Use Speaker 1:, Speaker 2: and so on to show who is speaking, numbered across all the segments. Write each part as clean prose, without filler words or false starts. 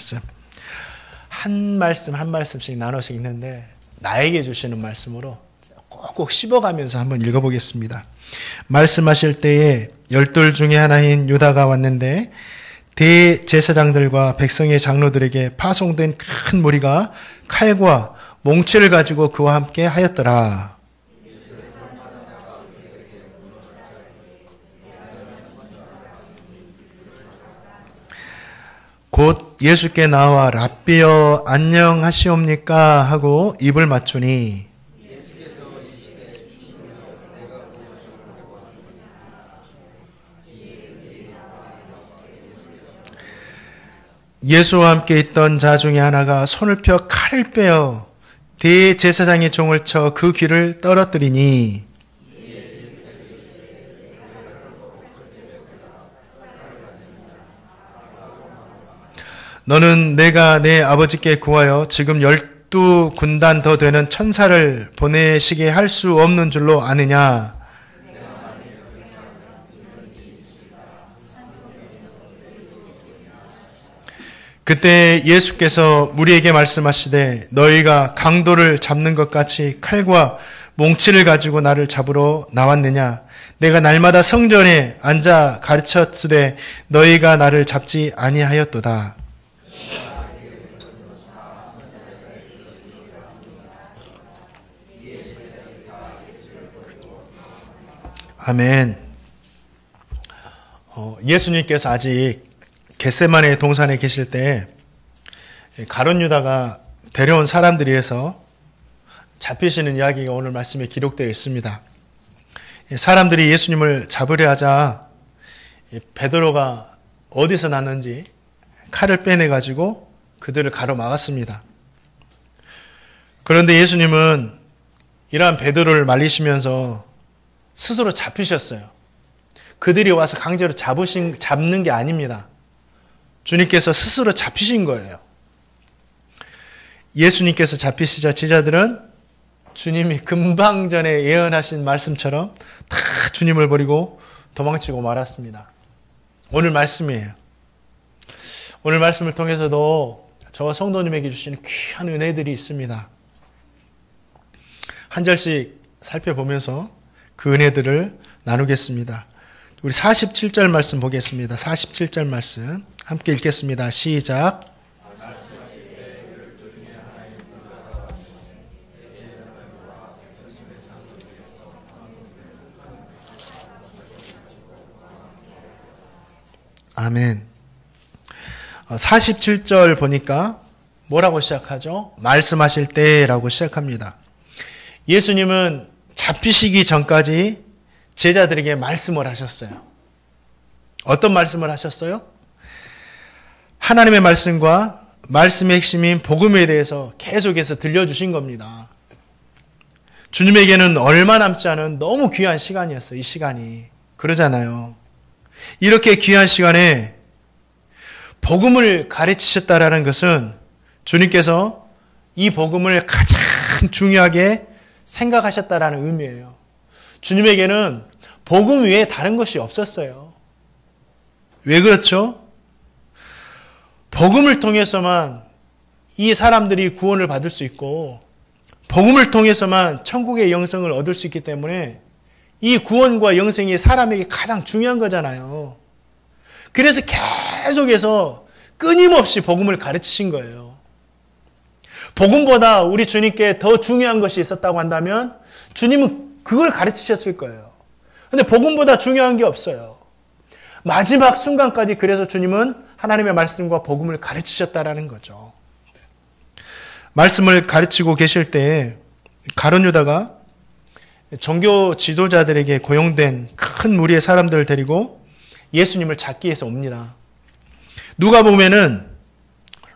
Speaker 1: 말씀. 한 말씀 한 말씀씩 나눠서 읽는데 나에게 주시는 말씀으로 꼭꼭 씹어가면서 한번 읽어보겠습니다. 말씀하실 때에 12 중에 하나인 유다가 왔는데 대제사장들과 백성의 장로들에게 파송된 큰 무리가 칼과 몽치를 가지고 그와 함께 하였더라. 곧 예수께 나와 랍비여 안녕하시옵니까 하고 입을 맞추니 예수와 함께 있던 자 중에 하나가 손을 펴 칼을 빼어 대제사장의 종을 쳐 그 귀를 떨어뜨리니 너는 내가 내 아버지께 구하여 지금 12군단 더 되는 천사를 보내시게 할 수 없는 줄로 아느냐. 그때 예수께서 무리에게 말씀하시되 너희가 강도를 잡는 것 같이 칼과 몽치를 가지고 나를 잡으러 나왔느냐. 내가 날마다 성전에 앉아 가르쳤으되 너희가 나를 잡지 아니하였도다. 아멘. 예수님께서 아직 겟세마네 동산에 계실 때 가룟 유다가 데려온 사람들에 의해서 잡히시는 이야기가 오늘 말씀에 기록되어 있습니다. 사람들이 예수님을 잡으려 하자 베드로가 어디서 났는지 칼을 빼내가지고 그들을 가로막았습니다. 그런데 예수님은 이러한 베드로를 말리시면서 스스로 잡히셨어요. 그들이 와서 강제로 잡는 게 아닙니다. 주님께서 스스로 잡히신 거예요. 예수님께서 잡히시자 제자들은 주님이 금방 전에 예언하신 말씀처럼 다 주님을 버리고 도망치고 말았습니다. 오늘 말씀이에요. 오늘 말씀을 통해서도 저와 성도님에게 주시는 귀한 은혜들이 있습니다. 한 절씩 살펴보면서 그 은혜들을 나누겠습니다. 우리 47절 말씀 보겠습니다. 47절 말씀 함께 읽겠습니다. 시작. 아멘. 47절 보니까 뭐라고 시작하죠? 말씀하실 때라고 시작합니다. 예수님은 잡히시기 전까지 제자들에게 말씀을 하셨어요. 어떤 말씀을 하셨어요? 하나님의 말씀과 말씀의 핵심인 복음에 대해서 계속해서 들려주신 겁니다. 주님에게는 얼마 남지 않은 너무 귀한 시간이었어요. 이 시간이. 그러잖아요. 이렇게 귀한 시간에 복음을 가르치셨다라는 것은 주님께서 이 복음을 가장 중요하게 생각하셨다라는 의미예요. 주님에게는 복음 외에 다른 것이 없었어요. 왜 그렇죠? 복음을 통해서만 이 사람들이 구원을 받을 수 있고 복음을 통해서만 천국의 영생을 얻을 수 있기 때문에 이 구원과 영생이 사람에게 가장 중요한 거잖아요. 그래서 계속해서 끊임없이 복음을 가르치신 거예요. 복음보다 우리 주님께 더 중요한 것이 있었다고 한다면 주님은 그걸 가르치셨을 거예요. 근데 복음보다 중요한 게 없어요. 마지막 순간까지 그래서 주님은 하나님의 말씀과 복음을 가르치셨다라는 거죠. 말씀을 가르치고 계실 때 가룟 유다가 종교 지도자들에게 고용된 큰 무리의 사람들을 데리고 예수님을 잡기 위해서 옵니다. 누가 보면은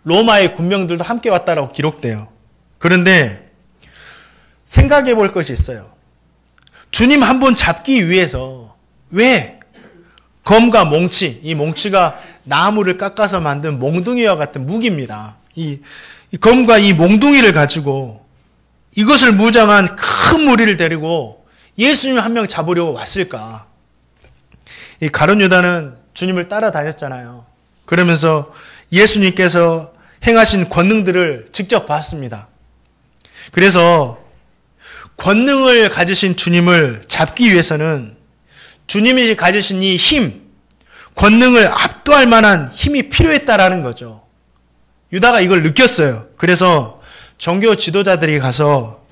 Speaker 1: 로마의 군병들도 함께 왔다라고 기록돼요. 그런데 생각해 볼 것이 있어요. 주님 한 번 잡기 위해서 왜 검과 몽치, 이 몽치가 나무를 깎아서 만든 몽둥이와 같은 무기입니다. 이 검과 이 몽둥이를 가지고 이것을 무장한 큰 무리를 데리고 예수님 한 명 잡으려고 왔을까? 이 가룟 유다는 주님을 따라다녔잖아요. 그러면서 예수님께서 행하신 권능들을 직접 봤습니다. 그래서 권능을 가지신 주님을 잡기 위해서는 주님이 가지신 이 힘, 권능을 압도할 만한 힘이 필요했다라는 거죠. 유다가 이걸 느꼈어요. 그래서 종교 지도자들이 가서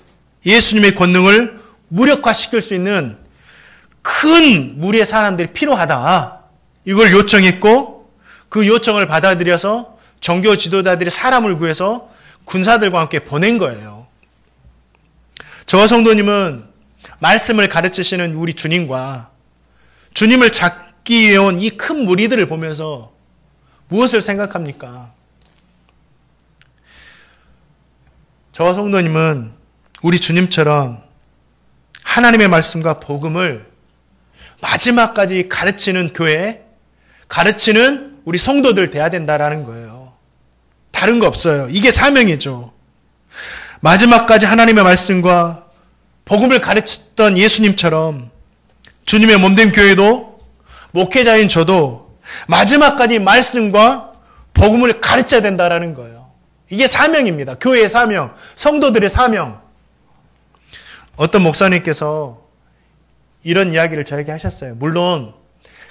Speaker 1: 예수님의 권능을 무력화시킬 수 있는 큰 무리의 사람들이 필요하다. 이걸 요청했고 그 요청을 받아들여서 종교 지도자들이 사람을 구해서 군사들과 함께 보낸 거예요. 저와 성도님은 말씀을 가르치시는 우리 주님과 주님을 잡기 위해 온 이 큰 무리들을 보면서 무엇을 생각합니까? 저와 성도님은 우리 주님처럼 하나님의 말씀과 복음을 마지막까지 가르치는 교회, 가르치는 우리 성도들 돼야 된다라는 거예요. 다른 거 없어요. 이게 사명이죠. 마지막까지 하나님의 말씀과 복음을 가르쳤던 예수님처럼 주님의 몸된 교회도 목회자인 저도 마지막까지 말씀과 복음을 가르쳐야 된다라는 거예요. 이게 사명입니다. 교회의 사명, 성도들의 사명. 어떤 목사님께서 이런 이야기를 저에게 하셨어요. 물론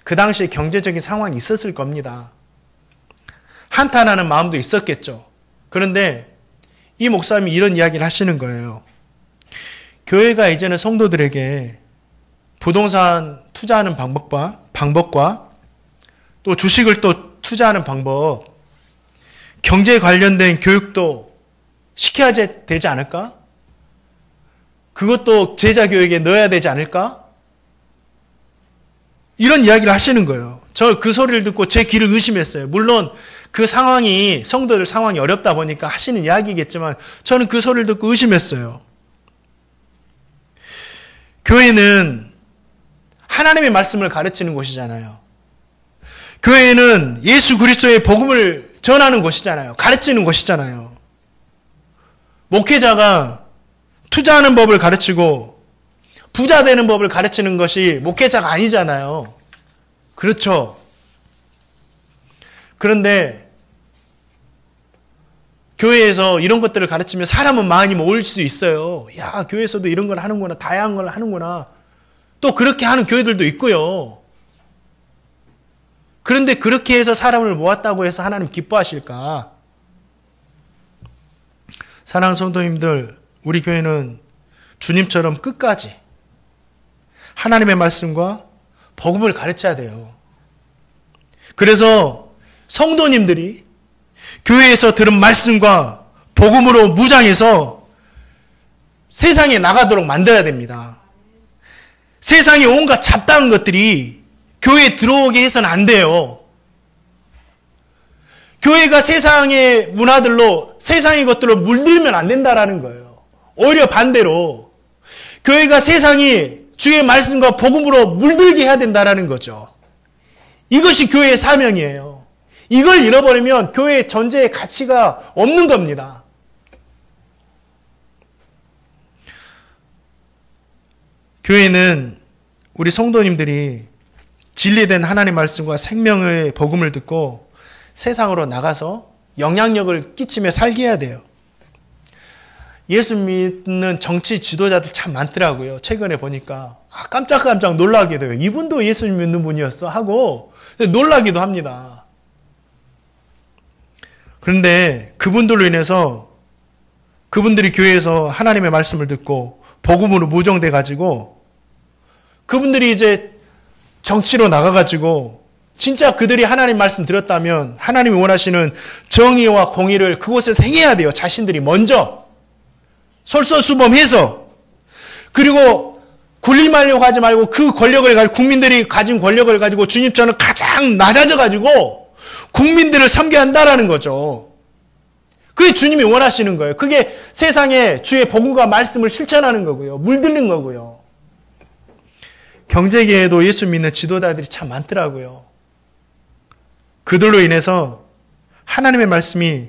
Speaker 1: 그 당시에 경제적인 상황이 있었을 겁니다. 한탄하는 마음도 있었겠죠. 그런데 이 목사님이 이런 이야기를 하시는 거예요. 교회가 이제는 성도들에게 부동산 투자하는 방법과 또 주식을 또 투자하는 방법, 경제 관련된 교육도 시켜야 되지 않을까? 그것도 제자 교육에 넣어야 되지 않을까? 이런 이야기를 하시는 거예요. 저 그 소리를 듣고 제 귀를 의심했어요. 물론 그 상황이, 성도들 상황이 어렵다 보니까 하시는 이야기겠지만 저는 그 소리를 듣고 의심했어요. 교회는 하나님의 말씀을 가르치는 곳이잖아요. 교회는 예수 그리스도의 복음을 전하는 곳이잖아요. 가르치는 곳이잖아요. 목회자가 투자하는 법을 가르치고 부자 되는 법을 가르치는 것이 목회자가 아니잖아요. 그렇죠. 그런데 교회에서 이런 것들을 가르치면 사람은 많이 모일 수 있어요. 야, 교회에서도 이런 걸 하는구나. 다양한 걸 하는구나. 또 그렇게 하는 교회들도 있고요. 그런데 그렇게 해서 사람을 모았다고 해서 하나님 기뻐하실까? 사랑하는 성도님들, 우리 교회는 주님처럼 끝까지 하나님의 말씀과 복음을 가르쳐야 돼요. 그래서 성도님들이 교회에서 들은 말씀과 복음으로 무장해서 세상에 나가도록 만들어야 됩니다. 세상에 온갖 잡다한 것들이 교회에 들어오게 해서는 안 돼요. 교회가 세상의 문화들로, 세상의 것들로 물들면 안 된다라는 거예요. 오히려 반대로 교회가 세상이 주의 말씀과 복음으로 물들게 해야 된다라는 거죠. 이것이 교회의 사명이에요. 이걸 잃어버리면 교회의 존재의 가치가 없는 겁니다. 교회는 우리 성도님들이 진리된 하나님 말씀과 생명의 복음을 듣고 세상으로 나가서 영향력을 끼치며 살게 해야 돼요. 예수 믿는 정치 지도자들 참 많더라고요. 최근에 보니까 깜짝깜짝 놀라게 돼요. 이분도 예수 믿는 분이었어 하고 놀라기도 합니다. 그런데 그분들로 인해서 그분들이 교회에서 하나님의 말씀을 듣고 복음으로 무정돼 가지고 그분들이 이제 정치로 나가가지고 진짜 그들이 하나님 말씀 들었다면 하나님이 원하시는 정의와 공의를 그곳에서 행해야 돼요. 자신들이 먼저 솔선수범해서. 그리고 군림하려고 하지 말고 그 권력을 가지고, 국민들이 가진 권력을 가지고 주님처럼 가장 낮아져 가지고 국민들을 섬겨야 한다라는 거죠. 그게 주님이 원하시는 거예요. 그게 세상에 주의 복음과 말씀을 실천하는 거고요. 물드는 거고요. 경제계에도 예수 믿는 지도자들이 참 많더라고요. 그들로 인해서 하나님의 말씀이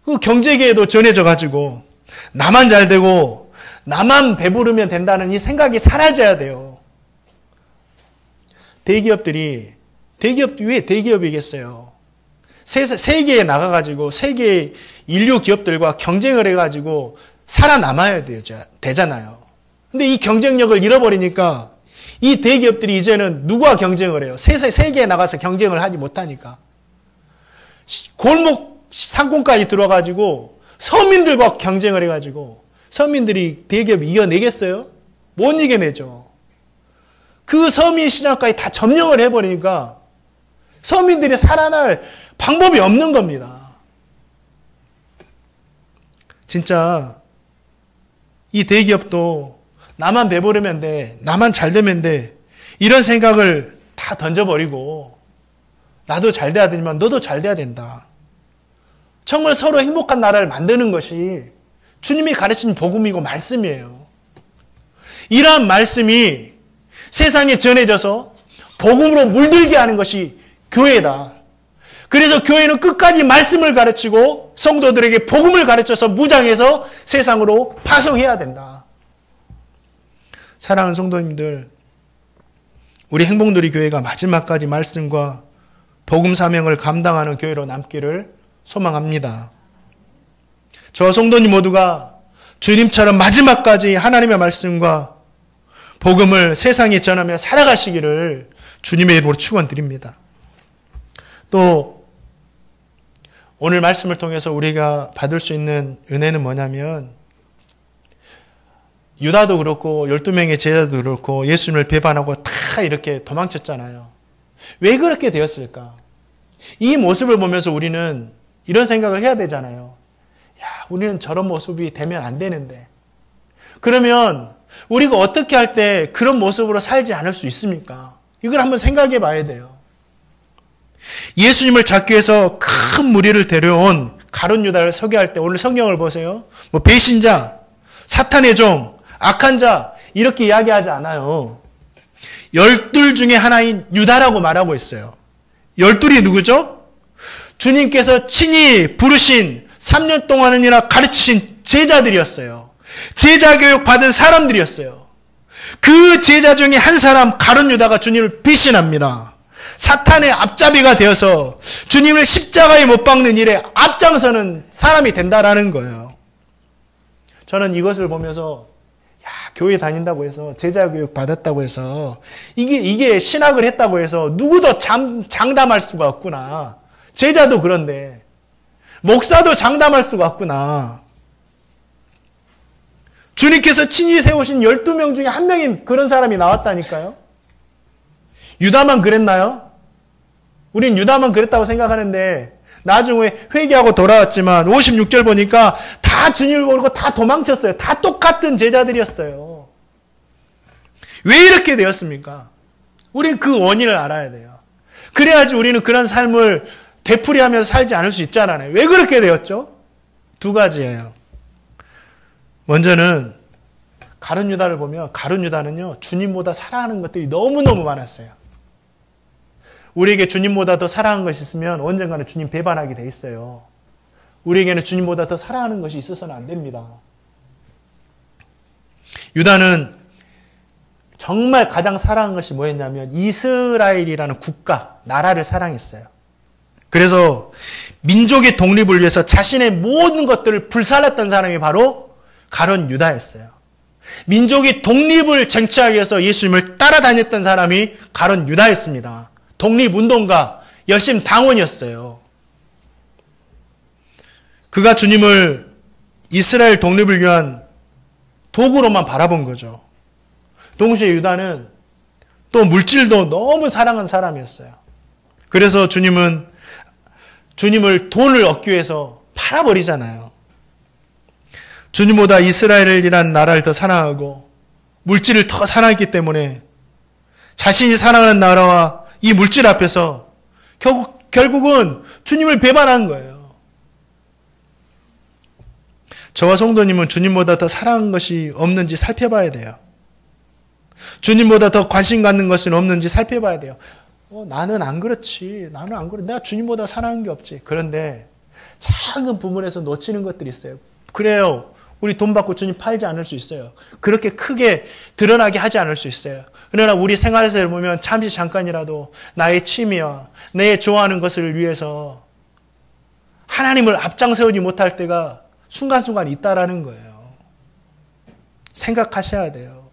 Speaker 1: 그 경제계에도 전해져 가지고 나만 잘 되고 나만 배부르면 된다는 이 생각이 사라져야 돼요. 왜 대기업이겠어요? 세계에 나가가지고 세계 인류 기업들과 경쟁을 해가지고 살아남아야 되잖아요. 근데 이 경쟁력을 잃어버리니까 이 대기업들이 이제는 누구와 경쟁을 해요? 세계에 나가서 경쟁을 하지 못하니까. 골목 상권까지 들어와가지고 서민들과 경쟁을 해가지고 서민들이 대기업이 이겨내겠어요? 못 이겨내죠. 그 서민 시장까지 다 점령을 해버리니까 서민들이 살아날 방법이 없는 겁니다. 진짜 이 대기업도 나만 배부르면 돼, 나만 잘 되면 돼, 이런 생각을 다 던져버리고 나도 잘 돼야 되지만 너도 잘 돼야 된다. 정말 서로 행복한 나라를 만드는 것이 주님이 가르친 복음이고 말씀이에요. 이러한 말씀이 세상에 전해져서 복음으로 물들게 하는 것이 교회다. 그래서 교회는 끝까지 말씀을 가르치고 성도들에게 복음을 가르쳐서 무장해서 세상으로 파송해야 된다. 사랑하는 성도님들, 우리 행복누리 교회가 마지막까지 말씀과 복음 사명을 감당하는 교회로 남기를 소망합니다. 저와 성도님 모두가 주님처럼 마지막까지 하나님의 말씀과 복음을 세상에 전하며 살아가시기를 주님의 이름으로 축원드립니다. 또 오늘 말씀을 통해서 우리가 받을 수 있는 은혜는 뭐냐면, 유다도 그렇고 12명의 제자도 그렇고 예수님을 배반하고 다 이렇게 도망쳤잖아요. 왜 그렇게 되었을까? 이 모습을 보면서 우리는 이런 생각을 해야 되잖아요. 야, 우리는 저런 모습이 되면 안 되는데. 그러면 우리가 어떻게 할 때 그런 모습으로 살지 않을 수 있습니까? 이걸 한번 생각해 봐야 돼요. 예수님을 잡기 위해서 큰 무리를 데려온 가룟 유다를 소개할 때 오늘 성경을 보세요. 뭐 배신자, 사탄의 종, 악한 자 이렇게 이야기하지 않아요. 12 중에 하나인 유다라고 말하고 있어요. 12이 누구죠? 주님께서 친히 부르신 3년 동안이나 가르치신 제자들이었어요. 제자 교육 받은 사람들이었어요. 그 제자 중에 한 사람 가룟 유다가 주님을 배신합니다. 사탄의 앞잡이가 되어서 주님을 십자가에 못 박는 일에 앞장서는 사람이 된다라는 거예요. 저는 이것을 보면서 야, 교회 다닌다고 해서 제자 교육 받았다고 해서 이게 신학을 했다고 해서 누구도 장담할 수가 없구나. 제자도 그런데 목사도 장담할 수가 없구나. 주님께서 친히 세우신 12명 중에 한 명인 그런 사람이 나왔다니까요. 유다만 그랬나요? 우린 유다만 그랬다고 생각하는데 나중에 회개하고 돌아왔지만 56절 보니까 다 주님을 모르고 다 도망쳤어요. 다 똑같은 제자들이었어요. 왜 이렇게 되었습니까? 우린 그 원인을 알아야 돼요. 그래야지 우리는 그런 삶을 되풀이하면서 살지 않을 수 있잖아요. 왜 그렇게 되었죠? 두 가지예요. 먼저는 가룟 유다를 보면 가룟 유다는요, 주님보다 사랑하는 것들이 너무너무 많았어요. 우리에게 주님보다 더 사랑하는 것이 있으면 언젠가는 주님 배반하게 돼 있어요. 우리에게는 주님보다 더 사랑하는 것이 있어서는 안 됩니다. 유다는 정말 가장 사랑한 것이 뭐였냐면 이스라엘이라는 국가, 나라를 사랑했어요. 그래서 민족의 독립을 위해서 자신의 모든 것들을 불살랐던 사람이 바로 가룟 유다였어요. 민족의 독립을 쟁취하기 위해서 예수님을 따라다녔던 사람이 가룟 유다였습니다. 독립운동가, 열심 당원이었어요. 그가 주님을 이스라엘 독립을 위한 도구로만 바라본 거죠. 동시에 유다는 또 물질도 너무 사랑한 사람이었어요. 그래서 주님을 돈을 얻기 위해서 팔아버리잖아요. 주님보다 이스라엘이라는 나라를 더 사랑하고 물질을 더 사랑했기 때문에 자신이 사랑하는 나라와 이 물질 앞에서 결국은 주님을 배반한 거예요. 저와 성도님은 주님보다 더 사랑하는 것이 없는지 살펴봐야 돼요. 주님보다 더 관심 갖는 것은 없는지 살펴봐야 돼요. 나는 안 그렇지. 나는 안 그래. 내가 주님보다 사랑하는 게 없지. 그런데 작은 부분에서 놓치는 것들이 있어요. 그래요. 우리 돈 받고 주님 팔지 않을 수 있어요. 그렇게 크게 드러나게 하지 않을 수 있어요. 그러나 우리 생활에서 보면 잠깐이라도 나의 취미와 내 좋아하는 것을 위해서 하나님을 앞장세우지 못할 때가 순간순간 있다라는 거예요. 생각하셔야 돼요.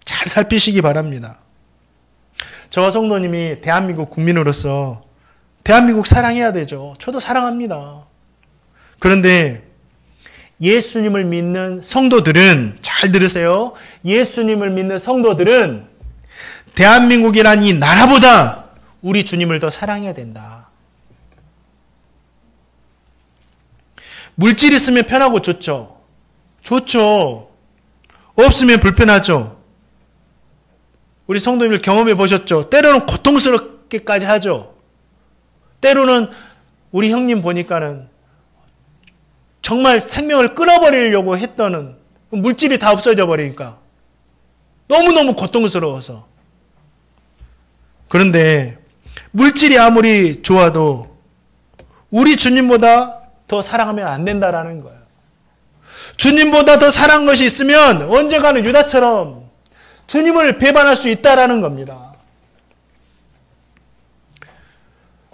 Speaker 1: 잘 살피시기 바랍니다. 저와 성도님이 대한민국 국민으로서 대한민국 사랑해야 되죠. 저도 사랑합니다. 그런데 예수님을 믿는 성도들은, 잘 들으세요. 예수님을 믿는 성도들은 대한민국이란 이 나라보다 우리 주님을 더 사랑해야 된다. 물질 있으면 편하고 좋죠. 좋죠. 없으면 불편하죠. 우리 성도님들 경험해 보셨죠? 때로는 고통스럽게까지 하죠. 때로는 우리 형님 보니까는 정말 생명을 끊어버리려고 했던 물질이 다 없어져 버리니까 너무너무 고통스러워서. 그런데 물질이 아무리 좋아도 우리 주님보다 더 사랑하면 안 된다라는 거예요. 주님보다 더 사랑한 것이 있으면 언젠가는 유다처럼 주님을 배반할 수 있다라는 겁니다.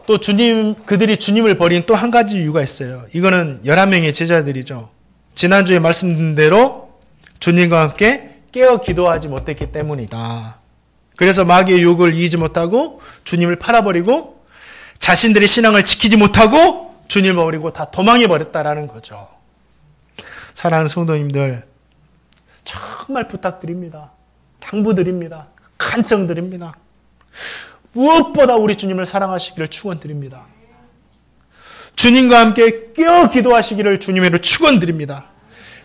Speaker 1: 또 그들이 주님을 버린 또 한 가지 이유가 있어요. 이거는 11명의 제자들이죠. 지난주에 말씀드린 대로 주님과 함께 깨어 기도하지 못했기 때문이다. 그래서 마귀의 유혹을 이기지 못하고 주님을 팔아버리고 자신들의 신앙을 지키지 못하고 주님을 버리고 다 도망해버렸다라는 거죠. 사랑하는 성도님들, 정말 부탁드립니다. 당부드립니다. 간청드립니다. 무엇보다 우리 주님을 사랑하시기를 축원드립니다. 주님과 함께 깨어 기도하시기를 주님으로 축원드립니다.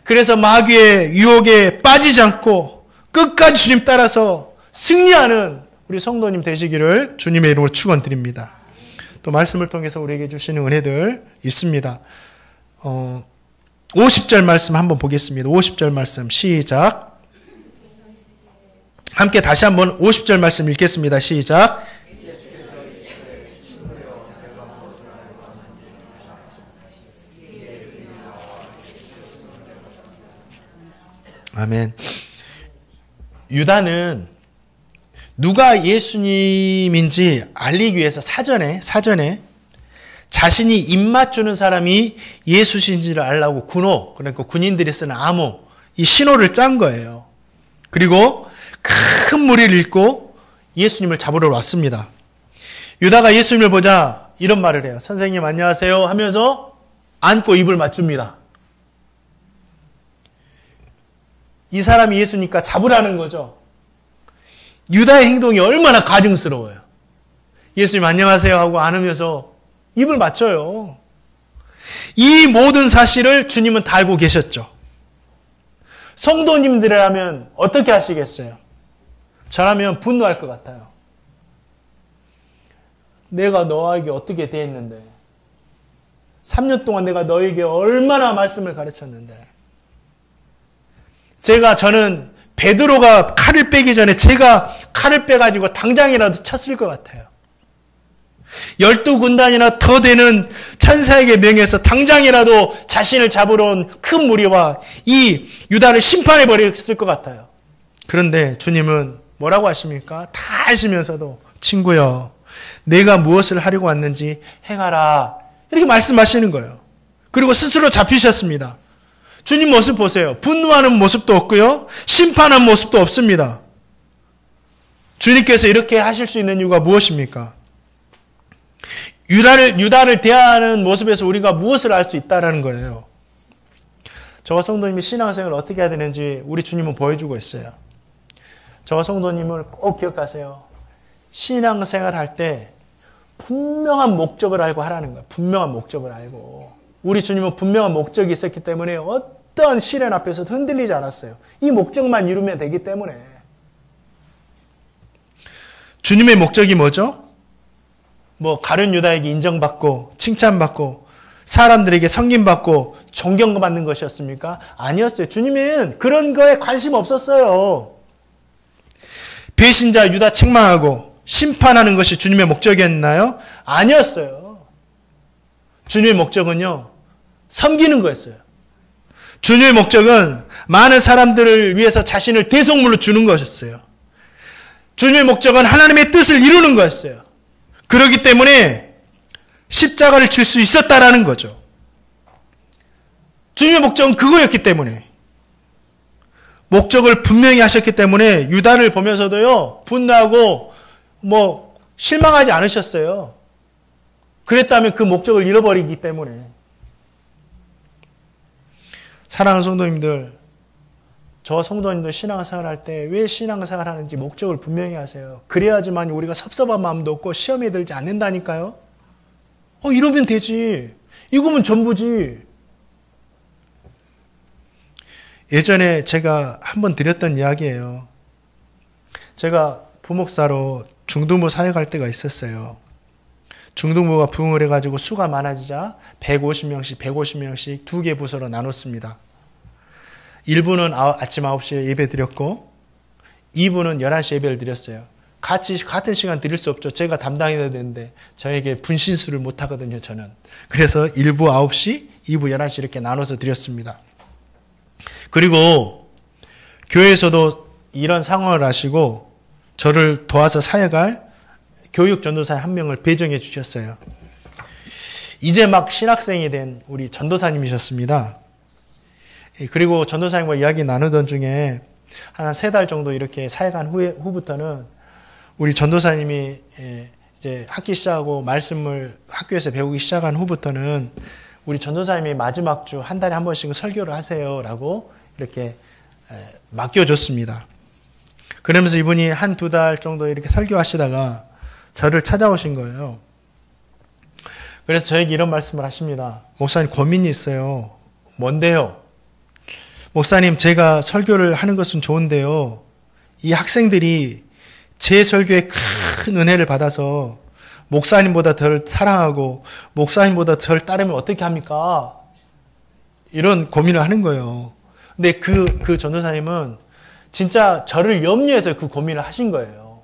Speaker 1: 그래서 마귀의 유혹에 빠지지 않고 끝까지 주님 따라서 승리하는 우리 성도님 되시기를 주님의 이름으로 축원드립니다. 또 말씀을 통해서 우리에게 주시는 은혜들 있습니다. 50절 말씀 한번 보겠습니다. 50절 말씀 시작. 함께 다시 한번 50절 말씀 읽겠습니다. 시작. 아멘. 유다는 누가 예수님인지 알리기 위해서 사전에 자신이 입맞추는 사람이 예수신지를 알라고 군호, 그러니까 군인들이 쓰는 암호, 이 신호를 짠 거예요. 그리고 큰 무리를 잇고 예수님을 잡으러 왔습니다. 유다가 예수님을 보자 이런 말을 해요. 선생님 안녕하세요 하면서 안고 입을 맞춥니다. 이 사람이 예수니까 잡으라는 거죠. 유다의 행동이 얼마나 가증스러워요. 예수님 안녕하세요 하고 안으면서 입을 맞춰요. 이 모든 사실을 주님은 다 알고 계셨죠. 성도님들이라면 어떻게 하시겠어요? 저라면 분노할 것 같아요. 내가 너에게 어떻게 대했는데 3년 동안 내가 너에게 얼마나 말씀을 가르쳤는데 저는 베드로가 칼을 빼기 전에 제가 칼을 빼가지고 당장이라도 쳤을 것 같아요. 12군단이나 더 되는 천사에게 명해서 당장이라도 자신을 잡으러 온 큰 무리와 이 유다를 심판해 버렸을 것 같아요. 그런데 주님은 뭐라고 하십니까? 다 아시면서도 친구여 내가 무엇을 하려고 왔는지 행하라 이렇게 말씀하시는 거예요. 그리고 스스로 잡히셨습니다. 주님 모습 보세요. 분노하는 모습도 없고요. 심판하는 모습도 없습니다. 주님께서 이렇게 하실 수 있는 이유가 무엇입니까? 유다를 대하는 모습에서 우리가 무엇을 알 수 있다는 거예요. 저와 성도님이 신앙생활을 어떻게 해야 되는지 우리 주님은 보여주고 있어요. 저와 성도님을 꼭 기억하세요. 신앙생활 할 때 분명한 목적을 알고 하라는 거예요. 분명한 목적을 알고. 우리 주님은 분명한 목적이 있었기 때문에 어떤 시련 앞에서도 흔들리지 않았어요. 이 목적만 이루면 되기 때문에. 주님의 목적이 뭐죠? 가룟 유다에게 인정받고 칭찬받고 사람들에게 섬김받고 존경받는 것이었습니까? 아니었어요. 주님은 그런 거에 관심 없었어요. 배신자 유다 책망하고 심판하는 것이 주님의 목적이었나요? 아니었어요. 주님의 목적은요, 섬기는 거였어요. 주님의 목적은 많은 사람들을 위해서 자신을 대속물로 주는 것이었어요. 주님의 목적은 하나님의 뜻을 이루는 거였어요. 그렇기 때문에 십자가를 칠 수 있었다라는 거죠. 주님의 목적은 그거였기 때문에, 목적을 분명히 하셨기 때문에 유다를 보면서도요, 분노하고 실망하지 않으셨어요. 그랬다면 그 목적을 잃어버리기 때문에. 사랑하는 성도님들, 저와 성도님들 신앙생활 할 때 왜 신앙생활 하는지 목적을 분명히 하세요. 그래야지만 우리가 섭섭한 마음도 없고 시험에 들지 않는다니까요. 이러면 되지. 이거면 전부지. 예전에 제가 한번 드렸던 이야기예요. 제가 부목사로 중등부 사역할 때가 있었어요. 중등부가 부흥을 해가지고 수가 많아지자 150명씩 두 개 부서로 나눴습니다. 1부는 아침 9시에 예배 드렸고 2부는 11시 예배를 드렸어요. 같은 시간 드릴 수 없죠. 제가 담당해야 되는데 저에게 분신술을 못하거든요, 저는. 그래서 1부 9시, 2부 11시 이렇게 나눠서 드렸습니다. 그리고 교회에서도 이런 상황을 아시고 저를 도와서 사역할 교육 전도사 한 명을 배정해 주셨어요. 이제 막 신학생이 된 우리 전도사님이셨습니다. 그리고 전도사님과 이야기 나누던 중에 한 3달 정도 이렇게 사역한 후부터는 우리 전도사님이 이제 학기 시작하고 말씀을 학교에서 배우기 시작한 후부터는 우리 전도사님이 마지막 주 한 달에 한 번씩 설교를 하세요라고 이렇게 맡겨줬습니다. 그러면서 이분이 한 2달 정도 이렇게 설교하시다가 저를 찾아오신 거예요. 그래서 저에게 이런 말씀을 하십니다. 목사님, 고민이 있어요. 뭔데요? 목사님, 제가 설교를 하는 것은 좋은데요, 이 학생들이 제 설교에 큰 은혜를 받아서 목사님보다 덜 사랑하고 목사님보다 덜 따르면 어떻게 합니까? 이런 고민을 하는 거예요. 근데 그 전도사님은 진짜 저를 염려해서 그 고민을 하신 거예요.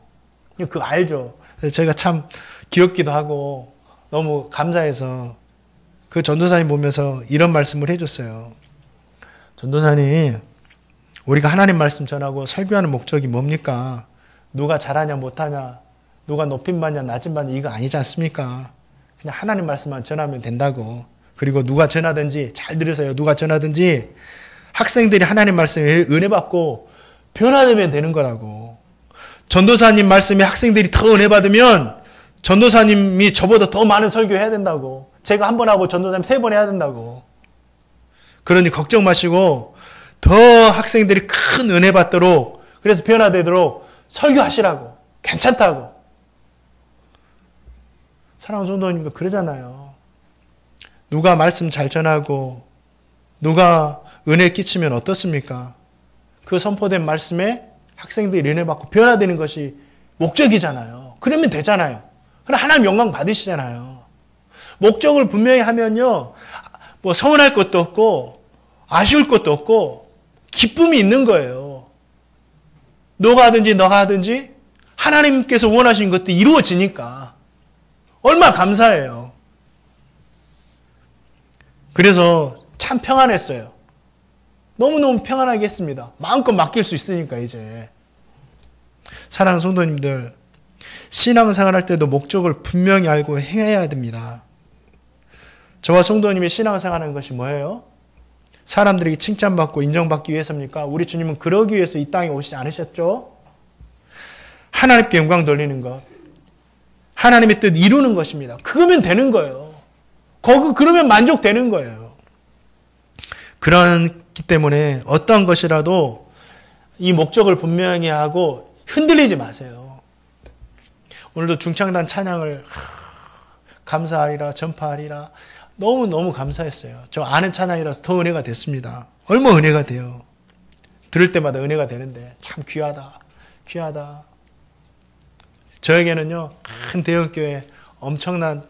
Speaker 1: 그거 알죠? 그래서 제가 참 귀엽기도 하고 너무 감사해서 그 전도사님 보면서 이런 말씀을 해줬어요. 전도사님, 우리가 하나님 말씀 전하고 설교하는 목적이 뭡니까? 누가 잘하냐 못하냐, 누가 높임받냐 낮임받냐 이거 아니지 않습니까? 그냥 하나님 말씀만 전하면 된다고. 그리고 누가 전하든지, 잘 들으세요, 누가 전하든지 학생들이 하나님 말씀에 은혜 받고 변화되면 되는 거라고. 전도사님 말씀에 학생들이 더 은혜 받으면 전도사님이 저보다 더 많은 설교해야 된다고. 제가 한 번 하고 전도사님 3번 해야 된다고. 그러니 걱정 마시고 더 학생들이 큰 은혜 받도록, 그래서 변화되도록 설교하시라고. 괜찮다고. 사랑하는 성도님도 그러잖아요. 누가 말씀 잘 전하고 누가 은혜 끼치면 어떻습니까? 그 선포된 말씀에 학생들이 은혜 받고 변화되는 것이 목적이잖아요. 그러면 되잖아요. 그럼 하나님 영광 받으시잖아요. 목적을 분명히 하면요, 서운할 것도 없고 아쉬울 것도 없고 기쁨이 있는 거예요. 너가 하든지 하나님께서 원하신 것도 이루어지니까 얼마나 감사해요. 그래서 참 평안했어요. 너무너무 평안하게 했습니다. 마음껏 맡길 수 있으니까 이제. 사랑하는 성도님들, 신앙생활 할 때도 목적을 분명히 알고 행해야 됩니다. 저와 성도님이 신앙생활하는 것이 뭐예요? 사람들에게 칭찬받고 인정받기 위해서입니까? 우리 주님은 그러기 위해서 이 땅에 오시지 않으셨죠? 하나님께 영광 돌리는 것, 하나님의 뜻 이루는 것입니다. 그거면 되는 거예요. 그러면 만족되는 거예요. 그렇기 때문에 어떤 것이라도 이 목적을 분명히 하고 흔들리지 마세요. 오늘도 중창단 찬양을 감사하리라, 전파하리라, 너무너무 감사했어요. 저 아는 찬양이라서 더 은혜가 됐습니다. 얼마나 은혜가 돼요. 들을 때마다 은혜가 되는데 참 귀하다. 저에게는요, 큰 대형교회 엄청난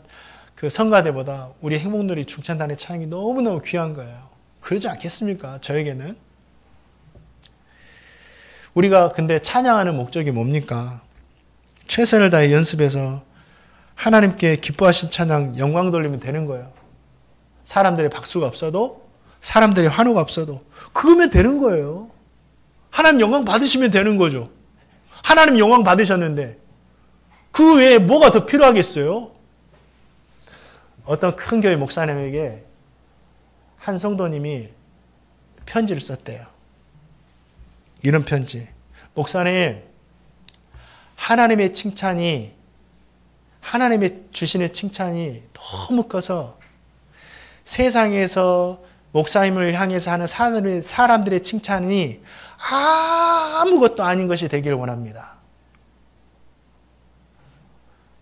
Speaker 1: 그 성가대보다 우리 행복누리 중창단의 찬양이 너무너무 귀한 거예요. 그러지 않겠습니까? 저에게는. 우리가 근데 찬양하는 목적이 뭡니까? 최선을 다해 연습해서 하나님께 기뻐하신 찬양 영광 돌리면 되는 거예요. 사람들의 박수가 없어도, 사람들의 환호가 없어도 그거면 되는 거예요. 하나님 영광 받으시면 되는 거죠. 하나님 영광 받으셨는데 그 외에 뭐가 더 필요하겠어요? 어떤 큰 교회 목사님에게 한 성도님이 편지를 썼대요. 이런 편지. 목사님, 하나님의 주시는 칭찬이 너무 커서 세상에서 목사님을 향해서 하는 사람들의 칭찬이 아무것도 아닌 것이 되기를 원합니다.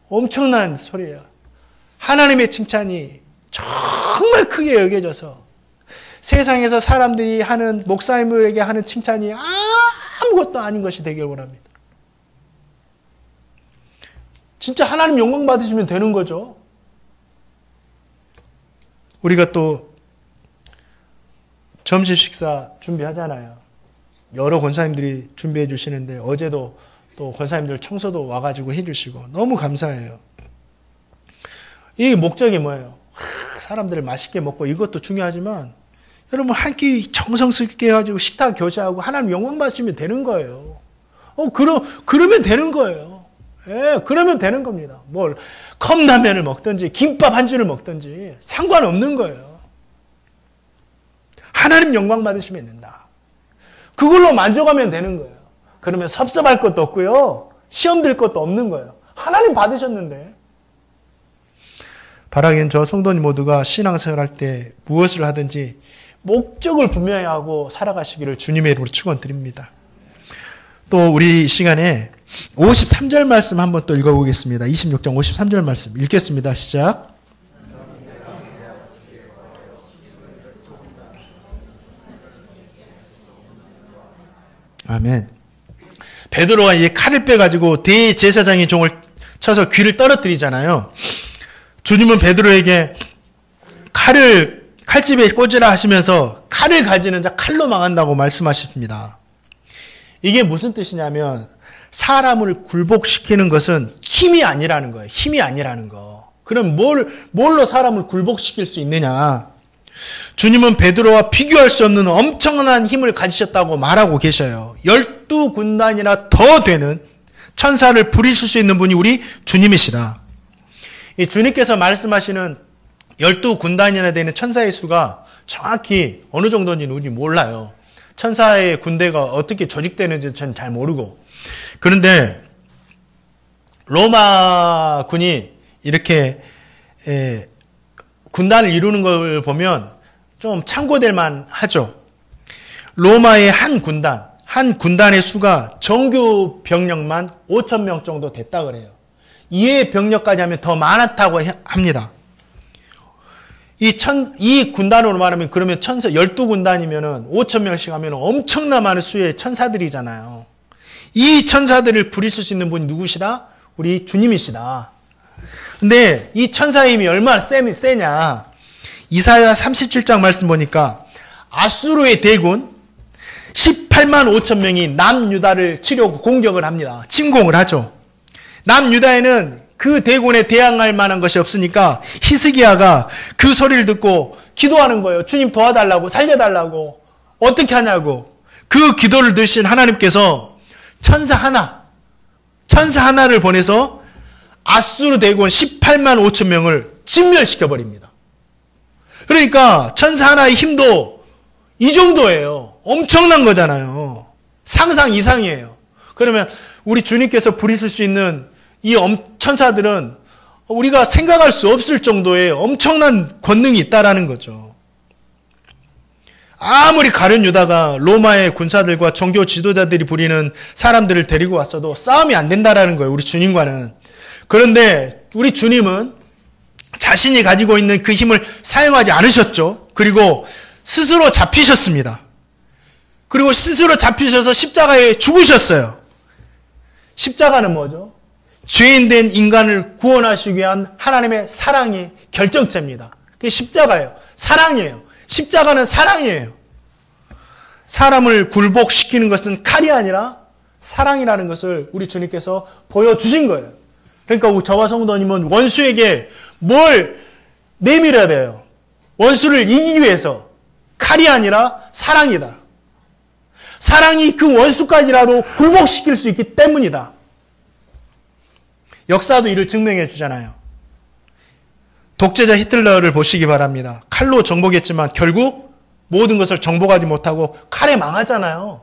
Speaker 1: 엄청난 소리예요. 하나님의 칭찬이 정말 크게 여겨져서 세상에서 사람들이 하는 목사님에게 하는 칭찬이 아무것도 아닌 것이 되기를 원합니다. 진짜 하나님 영광 받으시면 되는 거죠. 우리가 또 점심 식사 준비하잖아요. 여러 권사님들이 준비해 주시는데 어제도 또 권사님들 청소도 와가지고 해주시고 너무 감사해요. 이 목적이 뭐예요? 사람들을 맛있게 먹고 이것도 중요하지만 여러분 한 끼 정성스럽게 해가지고 식탁 교제하고 하나님 영광 받으시면 되는 거예요. 그러면 되는 거예요. 예, 그러면 되는 겁니다. 뭘 컵라면을 먹든지 김밥 한 줄을 먹든지 상관없는 거예요. 하나님 영광 받으시면 된다. 그걸로 만족하면 되는 거예요. 그러면 섭섭할 것도 없고요. 시험 들 것도 없는 거예요. 하나님 받으셨는데. 바라기는 저 성도님 모두가 신앙생활할 때 무엇을 하든지 목적을 분명히 하고 살아가시기를 주님의 이름으로 축원드립니다. 또 우리 시간에 53절 말씀 한번 또 읽어보겠습니다. 26장 53절 말씀 읽겠습니다. 시작. 아멘. 베드로가 이 칼을 빼가지고 대제사장의 종을 쳐서 귀를 떨어뜨리잖아요. 주님은 베드로에게 칼집에 꽂으라 하시면서 칼을 가지는 자 칼로 망한다고 말씀하십니다. 이게 무슨 뜻이냐면 사람을 굴복시키는 것은 힘이 아니라는 거예요. 힘이 아니라는 거. 그럼 뭘로 사람을 굴복시킬 수 있느냐? 주님은 베드로와 비교할 수 없는 엄청난 힘을 가지셨다고 말하고 계셔요. 12군단이나 더 되는 천사를 부리실 수 있는 분이 우리 주님이시다. 이 주님께서 말씀하시는 12군단이나 되는 천사의 수가 정확히 어느 정도인지는 우리 몰라요. 천사의 군대가 어떻게 조직되는지 저는 잘 모르고. 그런데 로마 군이 이렇게 군단을 이루는 걸 보면 좀 참고될 만하죠. 로마의 한 군단의 수가 정규 병력만 5,000명 정도 됐다 그래요. 이에 병력까지 하면 더 많았다고 합니다. 이 군단으로 말하면 그러면 12군단이면은 5,000명씩 하면 엄청나 많은 수의 천사들이잖아요. 이 천사들을 부리실 수 있는 분이 누구시다? 우리 주님이시다. 근데 이 천사의 힘이 얼마나 세냐? 이사야 37장 말씀 보니까 아수르의 대군 18만 5천 명이 남유다를 치려고 공격을 합니다. 침공을 하죠. 남유다에는 그 대군에 대항할 만한 것이 없으니까 히스기야가 그 소리를 듣고 기도하는 거예요. 주님 도와달라고, 살려달라고. 어떻게 하냐고. 그 기도를 들으신 하나님께서 천사 하나를 보내서 아수르 대군 18만 5천 명을 진멸시켜버립니다. 그러니까 천사 하나의 힘도 이 정도예요. 엄청난 거잖아요. 상상 이상이에요. 그러면 우리 주님께서 부리실 수 있는 이 천사들은 우리가 생각할 수 없을 정도의 엄청난 권능이 있다라는 거죠. 아무리 가룟 유다가 로마의 군사들과 종교 지도자들이 부리는 사람들을 데리고 왔어도 싸움이 안 된다라는 거예요. 우리 주님과는. 그런데 우리 주님은 자신이 가지고 있는 그 힘을 사용하지 않으셨죠. 그리고 스스로 잡히셨습니다. 그리고 스스로 잡히셔서 십자가에 죽으셨어요. 십자가는 뭐죠? 죄인된 인간을 구원하시기 위한 하나님의 사랑의 결정체입니다. 그게 십자가예요. 사랑이에요. 십자가는 사랑이에요. 사람을 굴복시키는 것은 칼이 아니라 사랑이라는 것을 우리 주님께서 보여주신 거예요. 그러니까 저와 성도님은 원수에게 뭘 내밀어야 돼요? 원수를 이기기 위해서 칼이 아니라 사랑이다. 사랑이 그 원수까지라도 굴복시킬 수 있기 때문이다. 역사도 이를 증명해 주잖아요. 독재자 히틀러를 보시기 바랍니다. 칼로 정복했지만 결국 모든 것을 정복하지 못하고 칼에 망하잖아요.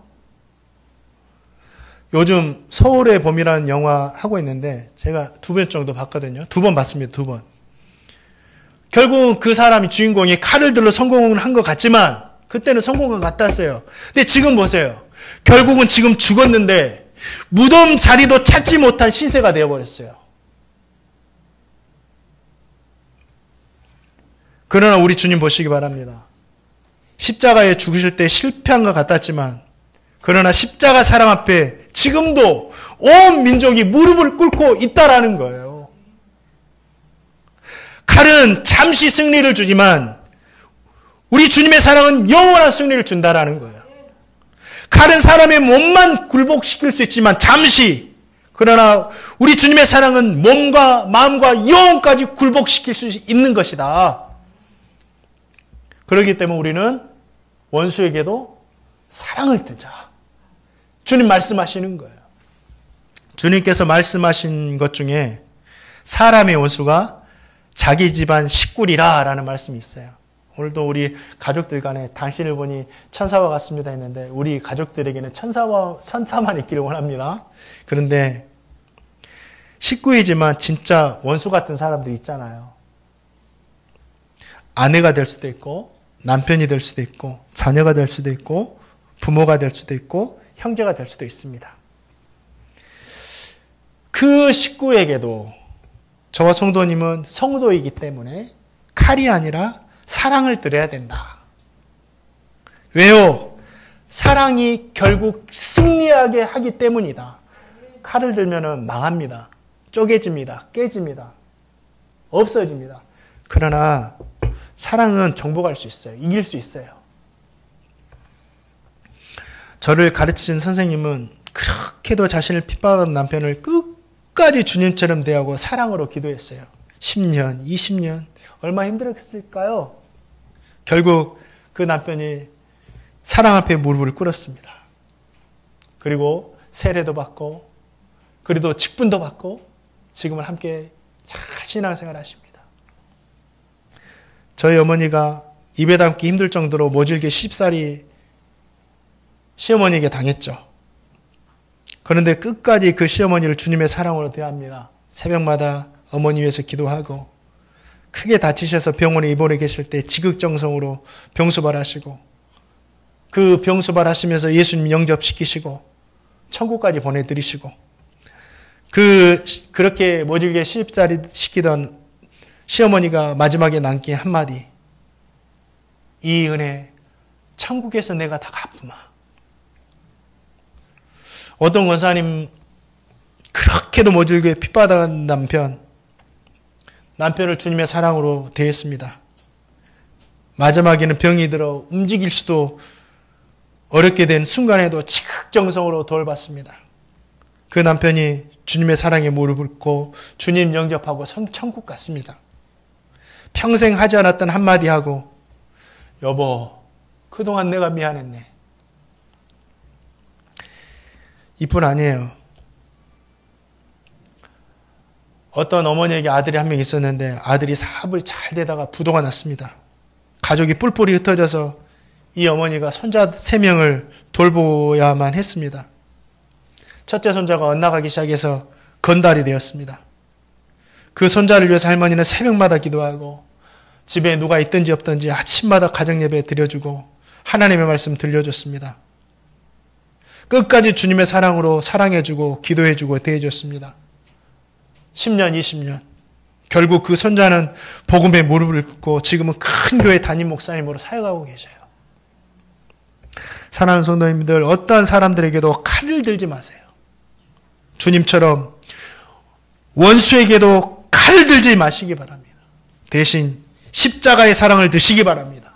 Speaker 1: 요즘 서울의 봄이라는 영화 하고 있는데 제가 2번 정도 봤거든요. 2번 봤습니다. 2번. 결국 그 사람이 주인공이 칼을 들러 성공을 한 것 같지만 그때는 성공한 것 같았어요. 근데 지금 보세요. 결국은 지금 죽었는데 무덤 자리도 찾지 못한 신세가 되어버렸어요. 그러나 우리 주님 보시기 바랍니다. 십자가에 죽으실 때 실패한 것 같았지만 그러나 십자가 사랑 앞에 지금도 온 민족이 무릎을 꿇고 있다라는 거예요. 칼은 잠시 승리를 주지만 우리 주님의 사랑은 영원한 승리를 준다라는 거예요. 칼은 사람의 몸만 굴복시킬 수 있지만 잠시, 그러나 우리 주님의 사랑은 몸과 마음과 영혼까지 굴복시킬 수 있는 것이다. 그렇기 때문에 우리는 원수에게도 사랑을 뜨자. 주님 말씀하시는 거예요. 주님께서 말씀하신 것 중에 사람의 원수가 자기 집안 식구리라 라는 말씀이 있어요. 오늘도 우리 가족들 간에 당신을 보니 천사와 같습니다 했는데 우리 가족들에게는 천사만 있기를 원합니다. 그런데 식구이지만 진짜 원수 같은 사람들 있잖아요. 아내가 될 수도 있고 남편이 될 수도 있고 자녀가 될 수도 있고 부모가 될 수도 있고 형제가 될 수도 있습니다. 그 식구에게도 저와 성도님은 성도이기 때문에 칼이 아니라 사랑을 드려야 된다. 왜요? 사랑이 결국 승리하게 하기 때문이다. 칼을 들면 망합니다. 쪼개집니다. 깨집니다. 없어집니다. 그러나 사랑은 정복할 수 있어요. 이길 수 있어요. 저를 가르치신 선생님은 그렇게도 자신을 핍박하는 남편을 끝까지 주님처럼 대하고 사랑으로 기도했어요. 10년, 20년 얼마나 힘들었을까요? 결국 그 남편이 사랑 앞에 무릎을 꿇었습니다. 그리고 세례도 받고 그리고 직분도 받고 지금은 함께 잘 신앙생활 하십니다. 저희 어머니가 입에 담기 힘들 정도로 모질게 쉽사리 시어머니에게 당했죠. 그런데 끝까지 그 시어머니를 주님의 사랑으로 대합니다. 새벽마다 어머니 위해서 기도하고 크게 다치셔서 병원에 입원해 계실 때 지극정성으로 병수발하시고 그 병수발하시면서 예수님 영접시키시고 천국까지 보내드리시고 그렇게 모질게 시집살이 시키던 시어머니가 마지막에 남긴 한마디, 이 은혜 천국에서 내가 다 갚으마. 어떤 권사님 그렇게도 모질게 핍박당한 남편을 주님의 사랑으로 대했습니다. 마지막에는 병이 들어 움직일 수도 어렵게 된 순간에도 지극정성으로 돌봤습니다. 그 남편이 주님의 사랑에 무릎을 꿇고 주님 영접하고 천국 갔습니다. 평생 하지 않았던 한마디 하고, 여보, 그동안 내가 미안했네. 이뿐 아니에요. 어떤 어머니에게 아들이 한 명 있었는데 아들이 사업을 잘 되다가 부도가 났습니다. 가족이 뿔뿔이 흩어져서 이 어머니가 손자 3명을 돌보야만 했습니다. 첫째 손자가 엇나가기 시작해서 건달이 되었습니다. 그 손자를 위해서 할머니는 새벽마다 기도하고 집에 누가 있든지 없든지 아침마다 가정예배 드려주고 하나님의 말씀 들려줬습니다. 끝까지 주님의 사랑으로 사랑해주고 기도해주고 대해줬습니다. 10년, 20년. 결국 그 손자는 복음에 무릎을 꿇고 지금은 큰 교회 담임 목사님으로 사역하고 계셔요. 사랑하는 성도님들, 어떠한 사람들에게도 칼을 들지 마세요. 주님처럼 원수에게도 칼을 들지 마시기 바랍니다. 대신 십자가의 사랑을 드시기 바랍니다.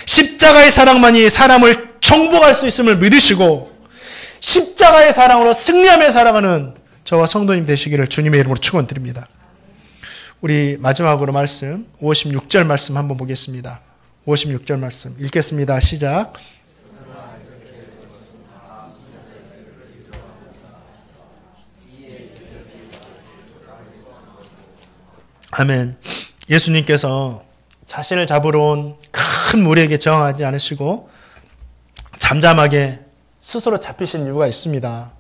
Speaker 1: 십자가의 사랑만이 사람을 정복할 수 있음을 믿으시고 십자가의 사랑으로 승리하며 살아가는 저와 성도님 되시기를 주님의 이름으로 축원드립니다. 우리 마지막으로 말씀 56절 말씀 한번 보겠습니다. 56절 말씀 읽겠습니다. 시작. 아멘. 예수님께서 자신을 잡으러 온 큰 무리에게 저항하지 않으시고 잠잠하게 스스로 잡히신 이유가 있습니다.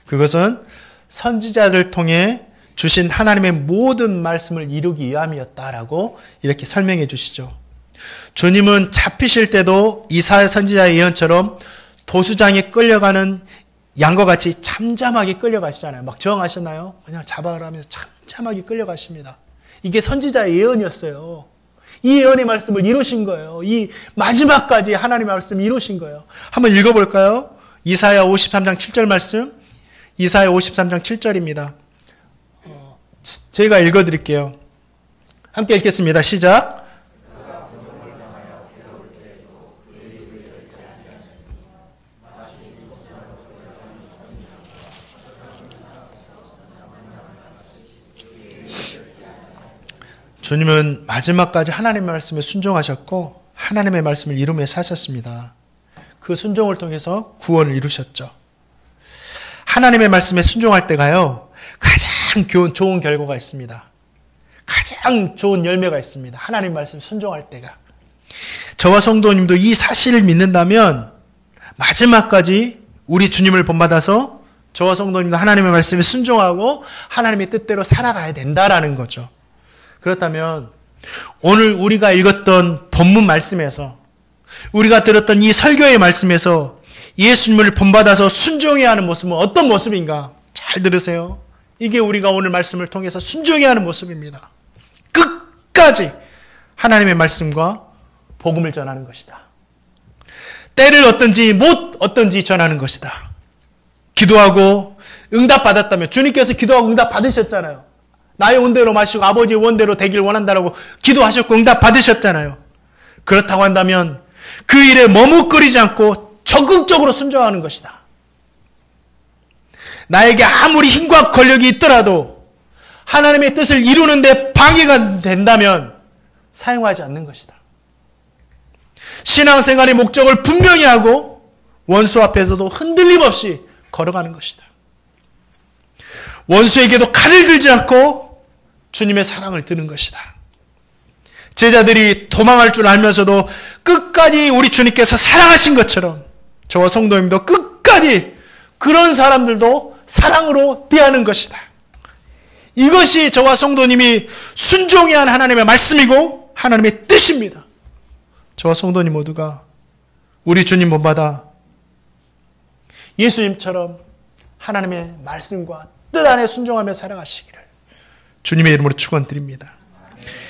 Speaker 1: 그것은 선지자를 통해 주신 하나님의 모든 말씀을 이루기 위함이었다라고 이렇게 설명해 주시죠. 주님은 잡히실 때도 이사야 선지자의 예언처럼 도수장에 끌려가는 양과 같이 잠잠하게 끌려가시잖아요. 막 저항하셨나요? 그냥 잡아라 하면서 잠잠하게 끌려가십니다. 이게 선지자의 예언이었어요. 이 예언의 말씀을 이루신 거예요. 이 마지막까지 하나님의 말씀을 이루신 거예요. 한번 읽어볼까요? 이사야 53장 7절 말씀. 이사야 53장 7절입니다. 제가 읽어드릴게요. 함께 읽겠습니다. 시작. 주님은 마지막까지 하나님의 말씀에 순종하셨고 하나님의 말씀을 이루며 사셨습니다. 그 순종을 통해서 구원을 이루셨죠. 하나님의 말씀에 순종할 때가요, 가장 좋은 결과가 있습니다. 가장 좋은 열매가 있습니다. 하나님 말씀 순종할 때가. 저와 성도님도 이 사실을 믿는다면 마지막까지 우리 주님을 본받아서 저와 성도님도 하나님의 말씀에 순종하고 하나님의 뜻대로 살아가야 된다라는 거죠. 그렇다면 오늘 우리가 읽었던 본문 말씀에서 우리가 들었던 이 설교의 말씀에서 예수님을 본받아서 순종해야 하는 모습은 어떤 모습인가? 잘 들으세요. 이게 우리가 오늘 말씀을 통해서 순종해야 하는 모습입니다. 끝까지 하나님의 말씀과 복음을 전하는 것이다. 때를 얻든지 못 얻든지 전하는 것이다. 기도하고 응답받았다면 주님께서 기도하고 응답받으셨잖아요. 나의 원대로 마시고 아버지의 원대로 되길 원한다라고 기도하셨고 응답받으셨잖아요. 그렇다고 한다면 그 일에 머뭇거리지 않고 적극적으로 순종하는 것이다. 나에게 아무리 힘과 권력이 있더라도 하나님의 뜻을 이루는 데 방해가 된다면 사용하지 않는 것이다. 신앙생활의 목적을 분명히 하고 원수 앞에서도 흔들림 없이 걸어가는 것이다. 원수에게도 칼을 들지 않고 주님의 사랑을 드는 것이다. 제자들이 도망할 줄 알면서도 끝까지 우리 주님께서 사랑하신 것처럼 저와 성도님도 끝까지 그런 사람들도 사랑으로 대하는 것이다. 이것이 저와 성도님이 순종해야 하는 하나님의 말씀이고 하나님의 뜻입니다. 저와 성도님 모두가 우리 주님 본받아 예수님처럼 하나님의 말씀과 뜻 안에 순종하며 살아가시기를 주님의 이름으로 축원드립니다.